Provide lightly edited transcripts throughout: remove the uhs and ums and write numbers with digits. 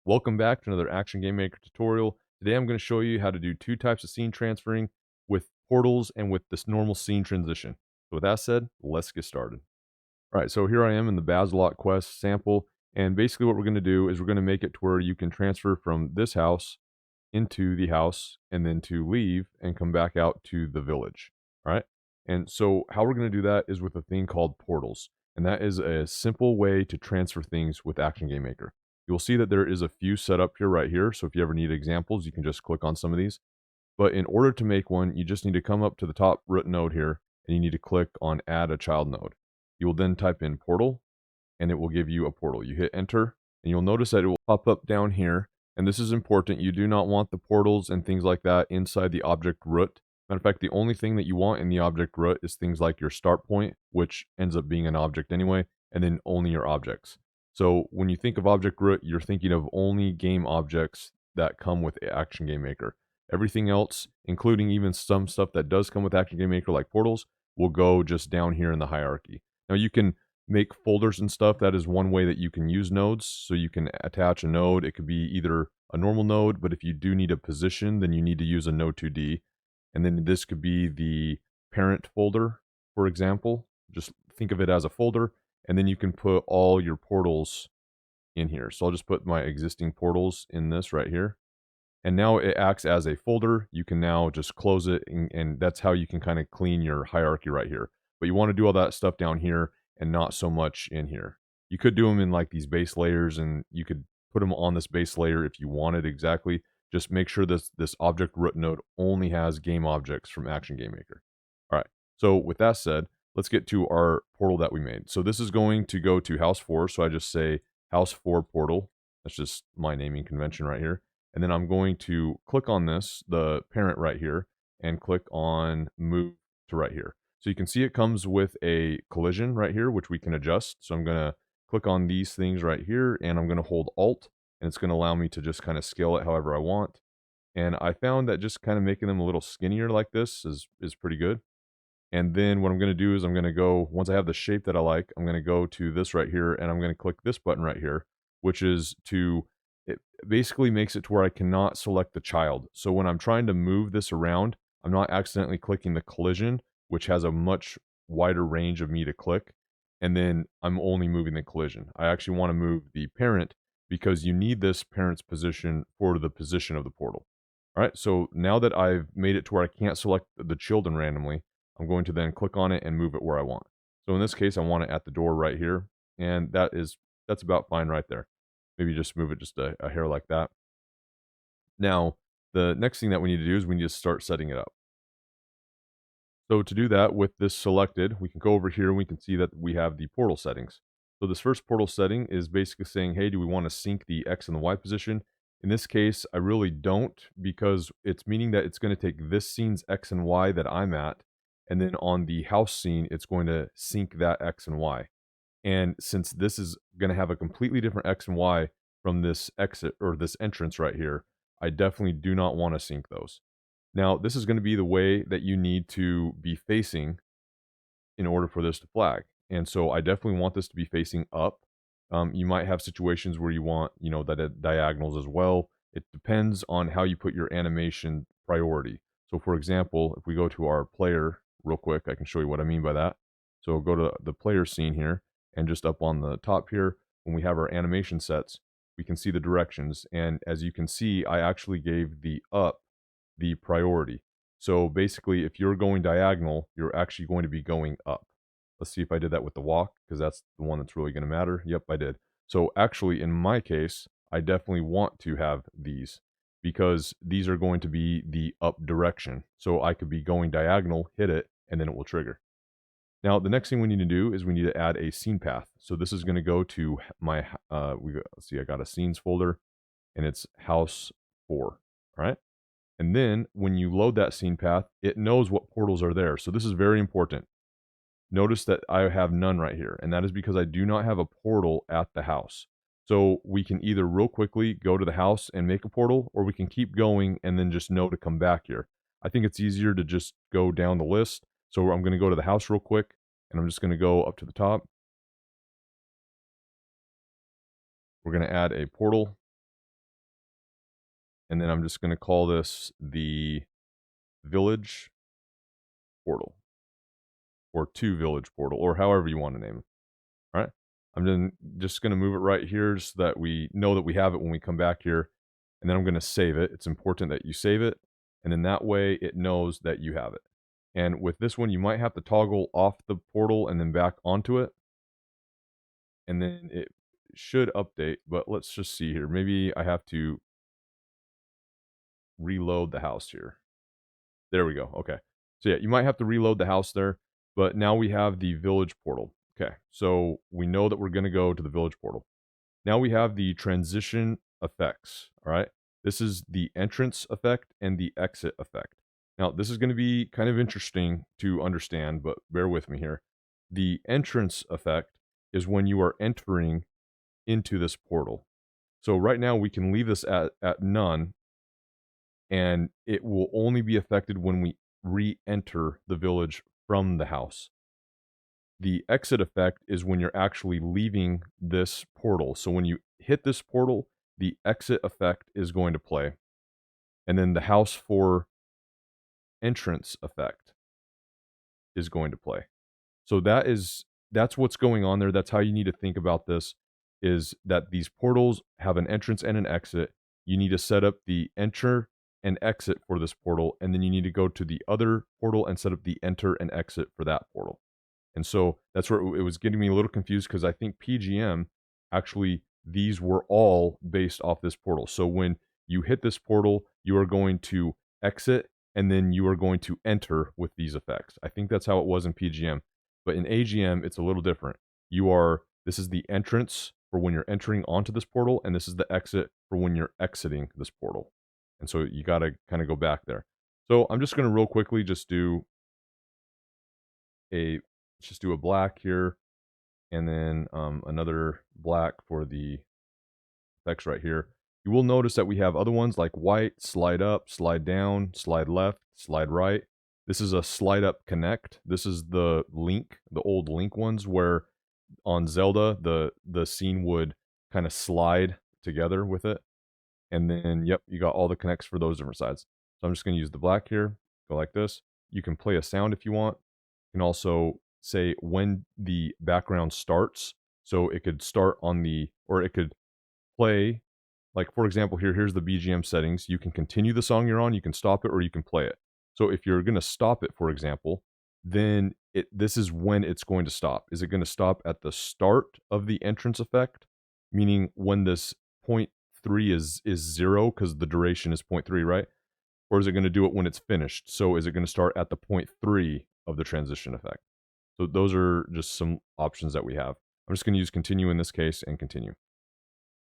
Welcome back to another Action Game Maker tutorial. Today I'm going to show you how to do two types of scene transferring with portals and with this normal scene transition. So with that said, let's get started. All right, so here I am in the Basilot Quest sample, and basically what we're going to do is we're going to make it to where you can transfer from this house into the house and then to leave and come back out to the village. All right. And so how we're going to do that is with a thing called portals. And that is a simple way to transfer things with Action Game Maker. You'll see that there is a few set up here right here. So if you ever need examples, you can just click on some of these. But in order to make one, you just need to come up to the top root node here and you need to click on add a child node. You will then type in portal and it will give you a portal. You hit enter and you'll notice that it will pop up down here. And this is important. You do not want the portals and things like that inside the object root. Matter of fact, the only thing that you want in the object root is things like your start point, which ends up being an object anyway, and then only your objects. So when you think of object root, you're thinking of only game objects that come with Action Game Maker. Everything else, including even some stuff that does come with Action Game Maker like portals, will go just down here in the hierarchy. Now you can make folders and stuff. That is one way that you can use nodes. So you can attach a node. It could be either a normal node, but if you do need a position, then you need to use a node2d. And then this could be the parent folder, for example. Just think of it as a folder, and then you can put all your portals in here. So I'll just put my existing portals in this right here. And now it acts as a folder. You can now just close it, and that's how you can kind of clean your hierarchy right here. But you want to do all that stuff down here and not so much in here. You could do them in like these base layers, and you could put them on this base layer if you wanted exactly. Just make sure this object root node only has game objects from Action Game Maker. All right, so with that said, let's get to our portal that we made. So this is going to go to house 4, so I just say house 4 portal. That's just my naming convention right here. And then I'm going to click on this, the parent right here, and click on move to right here. So you can see it comes with a collision right here, which we can adjust. So I'm going to click on these things right here, and I'm going to hold Alt, and it's going to allow me to just kind of scale it however I want. And I found that just kind of making them a little skinnier like this is pretty good. And then what I'm going to do is I'm going to go, once I have the shape that I like, I'm going to go to this right here, and I'm going to click this button right here, which is it basically makes it to where I cannot select the child. So when I'm trying to move this around, I'm not accidentally clicking the collision, which has a much wider range of me to click. And then I'm only moving the collision. I actually want to move the parent because you need this parent's position for the position of the portal. All right, so now that I've made it to where I can't select the children randomly, I'm going to then click on it and move it where I want. So in this case, I want it at the door right here, and that's about fine right there. Maybe just move it just a hair like that. Now, the next thing that we need to do is we need to start setting it up. So to do that, with this selected, we can go over here and we can see that we have the portal settings. So this first portal setting is basically saying, hey, do we want to sync the X and the Y position? In this case, I really don't, because it's meaning that it's going to take this scene's X and Y that I'm at, and then on the house scene, it's going to sync that X and Y. And since this is going to have a completely different X and Y from this exit or this entrance right here, I definitely do not want to sync those. Now, this is going to be the way that you need to be facing in order for this to flag. And so I definitely want this to be facing up. You might have situations where you want, that diagonals as well. It depends on how you put your animation priority. So for example, if we go to our player real quick, I can show you what I mean by that. So go to the player scene here, and just up on the top here, when we have our animation sets, we can see the directions. And as you can see, I actually gave the up the priority. So basically, if you're going diagonal, you're actually going to be going up. Let's see if I did that with the walk, because that's the one that's really going to matter. Yep, I did. So actually, in my case, I definitely want to have these, because these are going to be the up direction. So I could be going diagonal, hit it, and then it will trigger. Now, the next thing we need to do is we need to add a scene path. So this is going to go to my, let's see, I got a scenes folder, and it's house 4, all right? And then when you load that scene path, it knows what portals are there. So this is very important. Notice that I have none right here, and that is because I do not have a portal at the house. So we can either real quickly go to the house and make a portal, or we can keep going and then just know to come back here. I think it's easier to just go down the list. So I'm going to go to the house real quick, and I'm just going to go up to the top. We're going to add a portal. and then I'm just going to call this the village portal, or to village portal, or however you want to name it. All right. I'm then just going to move it right here so that we know that we have it when we come back here. And then I'm going to save it. It's important that you save it. And then that way it knows that you have it. And with this one, you might have to toggle off the portal and then back onto it. And then it should update. But let's just see here. Maybe I have to reload the house here. There we go. Okay. So yeah, you might have to reload the house there. But now we have the village portal. Okay. So we know that we're going to go to the village portal. Now we have the transition effects, all right? This is the entrance effect and the exit effect. Now, this is going to be kind of interesting to understand, but bear with me here. The entrance effect is when you are entering into this portal. So right now we can leave this at none, and it will only be affected when we re-enter the village from the house. The exit effect is when you're actually leaving this portal. So when you hit this portal, the exit effect is going to play. And then the house for entrance effect is going to play. So that's what's going on there. That's how you need to think about this, is that these portals have an entrance and an exit. You need to set up the enter and exit for this portal, and then you need to go to the other portal and set up the enter and exit for that portal. And so that's where it was getting me a little confused, because I think PGM, actually, these were all based off this portal. So when you hit this portal, you are going to exit, and then you are going to enter with these effects. I think that's how it was in PGM. But in AGM, it's a little different. This is the entrance for when you're entering onto this portal, and this is the exit for when you're exiting this portal. And so you got to kind of go back there. So I'm just going to real quickly just do a black here, and then another black for the effects right here. You will notice that we have other ones like white, slide up, slide down, slide left, slide right. This is a slide up connect. This is the Link, the old Link ones, where on Zelda, the scene would kind of slide together with it. And then, yep, you got all the connects for those different sides. So I'm just going to use the black here, go like this. You can play a sound if you want. You can also say when the background starts. So it could start on or it could play, like for example here's the BGM settings. You can continue the song you're on, you can stop it, or you can play it. So if you're going to stop it, for example, then this is when it's going to stop. Is it going to stop at the start of the entrance effect, meaning when this 0.3 is 0, because the duration is 0.3, right? Or is it going to do it when it's finished? So is it going to start at the 0.3 of the transition effect? So those are just some options that we have. I'm just going to use continue in this case and continue.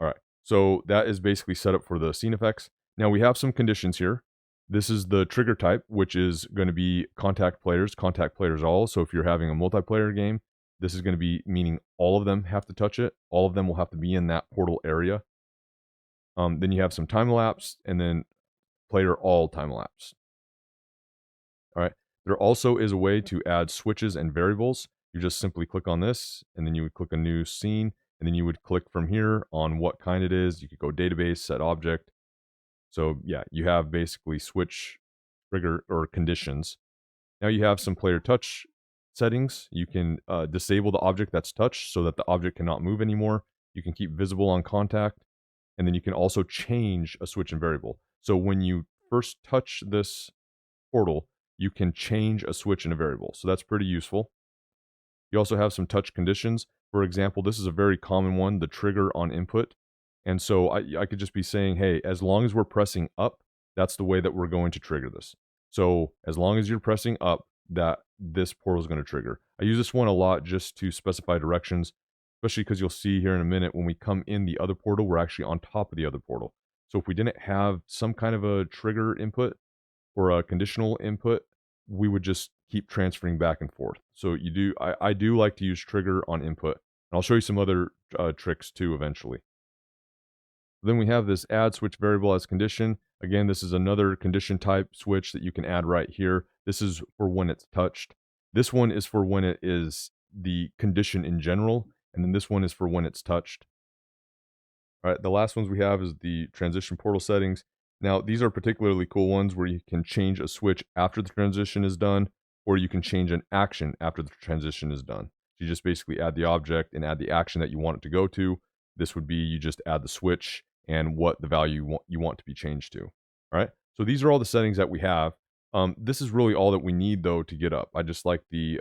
All right. So that is basically set up for the scene effects. Now we have some conditions here. This is the trigger type, which is going to be contact players all. So if you're having a multiplayer game, this is going to be meaning all of them have to touch it. All of them will have to be in that portal area. Then you have some time lapse, and then player all time lapse. All right. There also is a way to add switches and variables. You just simply click on this, and then you would click a new scene, and then you would click from here on what kind it is. You could go database, set object. So yeah, you have basically switch, trigger, or conditions. Now you have some player touch settings. You can disable the object that's touched so that the object cannot move anymore. You can keep visible on contact, and then you can also change a switch and variable. So when you first touch this portal, you can change a switch and a variable. So that's pretty useful. You also have some touch conditions. For example, this is a very common one, the trigger on input. And so I could just be saying, hey, as long as we're pressing up, that's the way that we're going to trigger this. So as long as you're pressing up, that this portal is going to trigger. I use this one a lot just to specify directions, especially because you'll see here in a minute when we come in the other portal, we're actually on top of the other portal. So if we didn't have some kind of a trigger input or a conditional input, we would just keep transferring back and forth. So I do like to use trigger on input. And I'll show you some other tricks too eventually. Then we have this add switch variable as condition. Again, this is another condition type switch that you can add right here. This is for when it's touched. This one is for when it is the condition in general. And then this one is for when it's touched. All right, the last ones we have is the transition portal settings. Now, these are particularly cool ones where you can change a switch after the transition is done, or you can change an action after the transition is done. So you just basically add the object and add the action that you want it to go to. This would be you just add the switch and what the value you want to be changed to. All right. So these are all the settings that we have. This is really all that we need though to get up. I just like the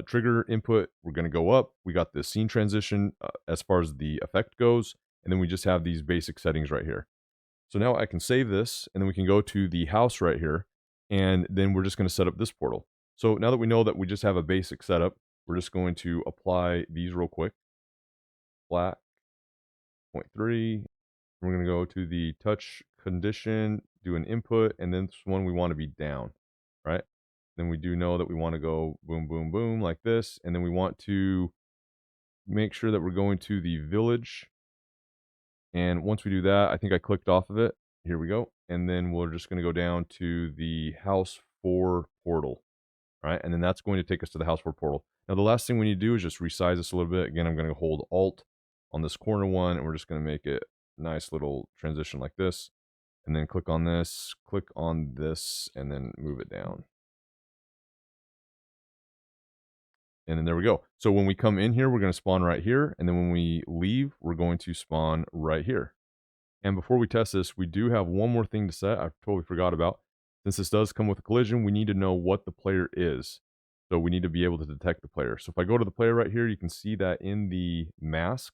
trigger input. We're going to go up. We got the scene transition as far as the effect goes. And then we just have these basic settings right here. So now I can save this, and then we can go to the house right here, and then we're just going to set up this portal. So now that we know that we just have a basic setup, we're just going to apply these real quick. Flat, 0.3. We're going to go to the touch condition, do an input, and then this one we want to be down, right? Then we do know that we want to go boom, boom, boom like this, and then we want to make sure that we're going to the village. And once we do that, I think I clicked off of it. Here we go. And then we're just going to go down to the house 4 portal, right? And then that's going to take us to the house 4 portal. Now, the last thing we need to do is just resize this a little bit. Again, I'm going to hold Alt on this corner one, and we're just going to make it a nice little transition like this. And then click on this, and then move it down. And then there we go. So when we come in here, we're going to spawn right here. And then when we leave, we're going to spawn right here. And before we test this, we do have one more thing to set I totally forgot about. Since this does come with a collision, we need to know what the player is. So we need to be able to detect the player. So if I go to the player right here, you can see that in the mask,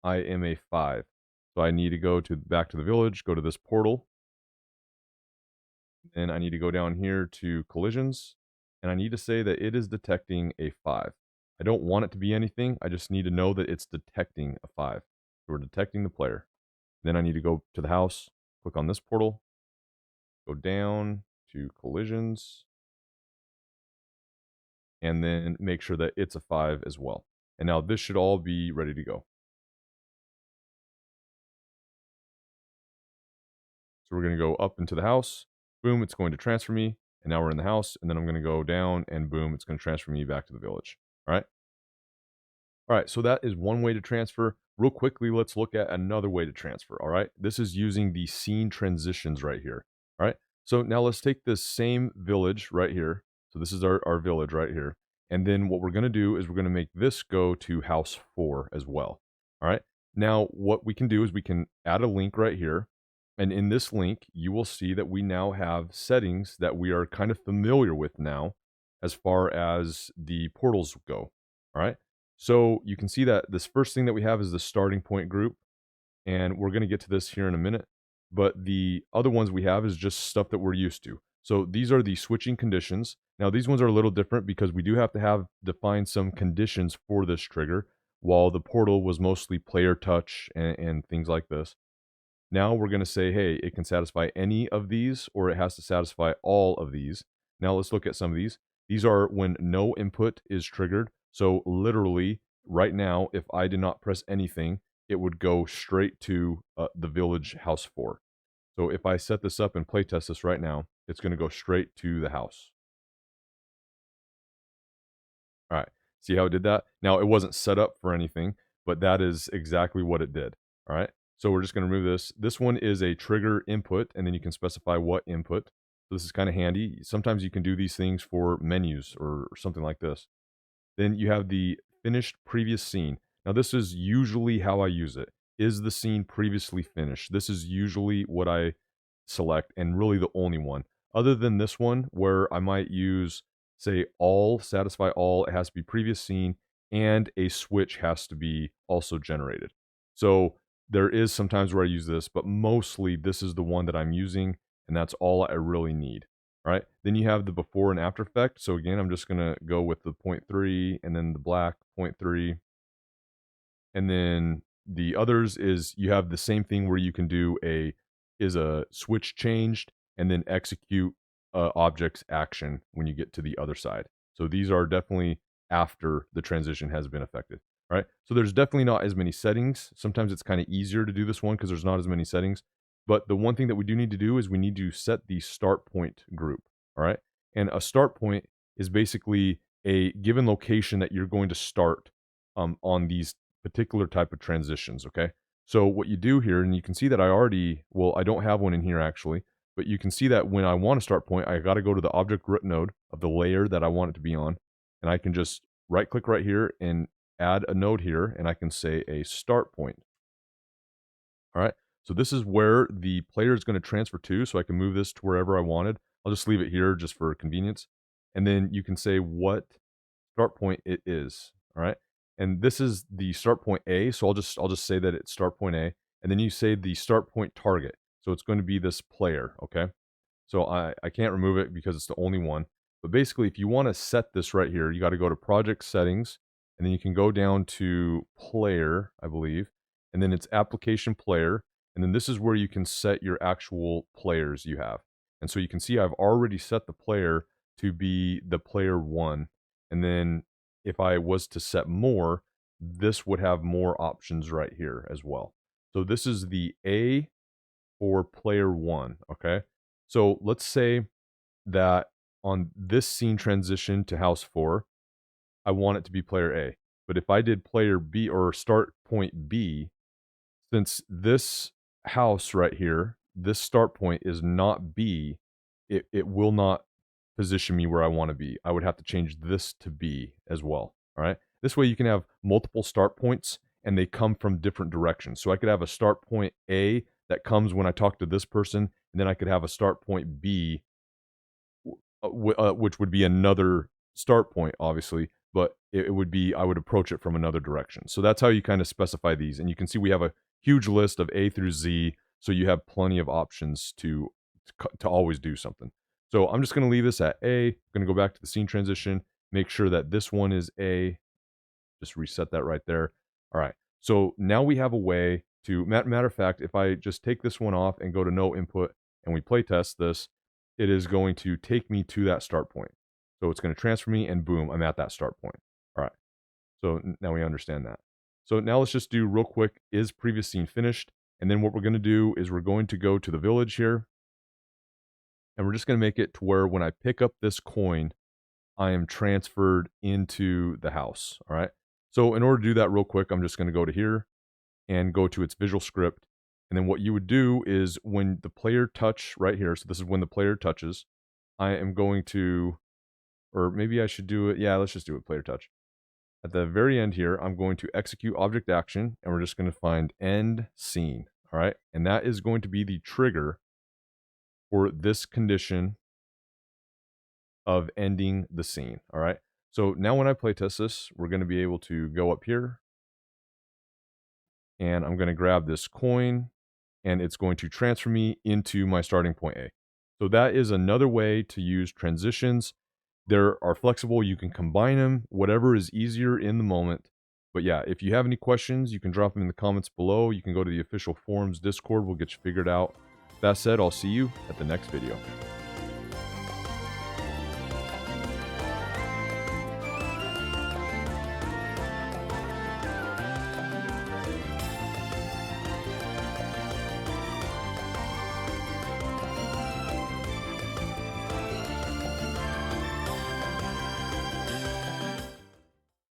I am a 5. So I need to go back to the village, go to this portal. And I need to go down here to collisions. And I need to say that it is detecting a 5. I don't want it to be anything. I just need to know that it's detecting a 5. So we're detecting the player. Then I need to go to the house, click on this portal, go down to collisions, and then make sure that it's a 5 as well. And now this should all be ready to go. So we're going to go up into the house. Boom, it's going to transfer me. And now we're in the house. And then I'm going to go down and boom, it's going to transfer me back to the village. All right. All right, so that is one way to transfer. Real quickly, let's look at another way to transfer, all right? This is using the scene transitions right here, all right? So now let's take this same village right here. So this is our village right here. And then what we're going to do is we're going to make this go to house 4 as well, all right? Now, what we can do is we can add a link right here. And in this link, you will see that we now have settings that we are kind of familiar with now as far as the portals go, all right? So you can see that this first thing that we have is the starting point group, and we're going to get to this here in a minute. But the other ones we have is just stuff that we're used to. So these are the switching conditions. Now these ones are a little different because we do have to have define some conditions for this trigger, while the portal was mostly player touch and things like this. Now we're going to say, hey, it can satisfy any of these, or it has to satisfy all of these. Now let's look at some of these. These are when no input is triggered. So literally right now, if I did not press anything, it would go straight to the village house 4. So if I set this up and play test this right now, it's going to go straight to the house. All right. See how it did that? Now, it wasn't set up for anything, but that is exactly what it did. All right. So we're just going to remove this. This one is a trigger input, and then you can specify what input. So this is kind of handy. Sometimes you can do these things for menus or something like this. Then you have the finished previous scene. Now, this is usually how I use it. Is the scene previously finished? This is usually what I select, and really the only one. Other than this one, where I might use, say, all, satisfy all, it has to be previous scene, and a switch has to be also generated. So there is sometimes where I use this, but mostly this is the one that I'm using, and that's all I really need. All right. Then you have the before and after effect. So again, I'm just going to go with the 0.3 and then the black 0.3. And then the others is you have the same thing where you can do is a switch changed and then execute object's action when you get to the other side. So these are definitely after the transition has been affected. All right. So there's definitely not as many settings. Sometimes it's kind of easier to do this one because there's not as many settings. But the one thing that we do need to do is we need to set the start point group. All right. And a start point is basically a given location that you're going to start on these particular type of transitions. Okay. So what you do here, and you can see that I don't have one in here actually, but you can see that when I want a start point, I got to go to the object root node of the layer that I want it to be on, and I can just right click right here and add a node here, and I can say a start point. All right, so this is where the player is going to transfer to, so I can move this to wherever I wanted. I'll just leave it here just for convenience. And then you can say what start point it is. All right. And this is the start point A. So I'll just say that it's start point A. And then you say the start point target. So it's going to be this player. Okay. So I can't remove it because it's the only one. But basically, if you want to set this right here, you got to go to project settings, and then you can go down to player, I believe, and then it's application player. And then this is where you can set your actual players you have. And so you can see I've already set the player to be the player 1. And then if I was to set more, this would have more options right here as well. So this is the A for player 1, okay? So let's say that on this scene transition to house 4, I want it to be player A. But if I did player B or start point B, since this house right here, this start point is not B, it will not position me where I want to be. I would have to change this to B as well. All right. This way you can have multiple start points and they come from different directions. So I could have a start point A that comes when I talk to this person, and then I could have a start point B, which would be another start point, obviously, but it would be, I would approach it from another direction. So that's how you kind of specify these. And you can see we have a huge list of A through Z, so you have plenty of options to always do something. So I'm just going to leave this at A. I'm going to go back to the scene transition, make sure that this one is A. Just reset that right there. All right. So now we have a way to, matter of fact, if I just take this one off and go to no input and we play test this, it is going to take me to that start point. So it's going to transfer me and boom, I'm at that start point. All right. So now we understand that. So now let's just do real quick, is previous scene finished? And then what we're going to do is we're going to go to the village here. And we're just going to make it to where when I pick up this coin, I am transferred into the house. All right. So in order to do that real quick, I'm just going to go to here and go to its visual script. And then what you would do is when the player touch right here, so this is when the player touches, I am going to, or maybe I should do it. Yeah, let's just do it player touch. At the very end here, I'm going to execute object action, and we're just going to find end scene. All right. And that is going to be the trigger for this condition of ending the scene. All right. So now when I play test this, we're going to be able to go up here and I'm going to grab this coin and it's going to transfer me into my starting point A. So that is another way to use transitions. They are flexible. You can combine them, whatever is easier in the moment. But yeah, if you have any questions, you can drop them in the comments below. You can go to the official forums Discord. We'll get you figured out. That said, I'll see you at the next video.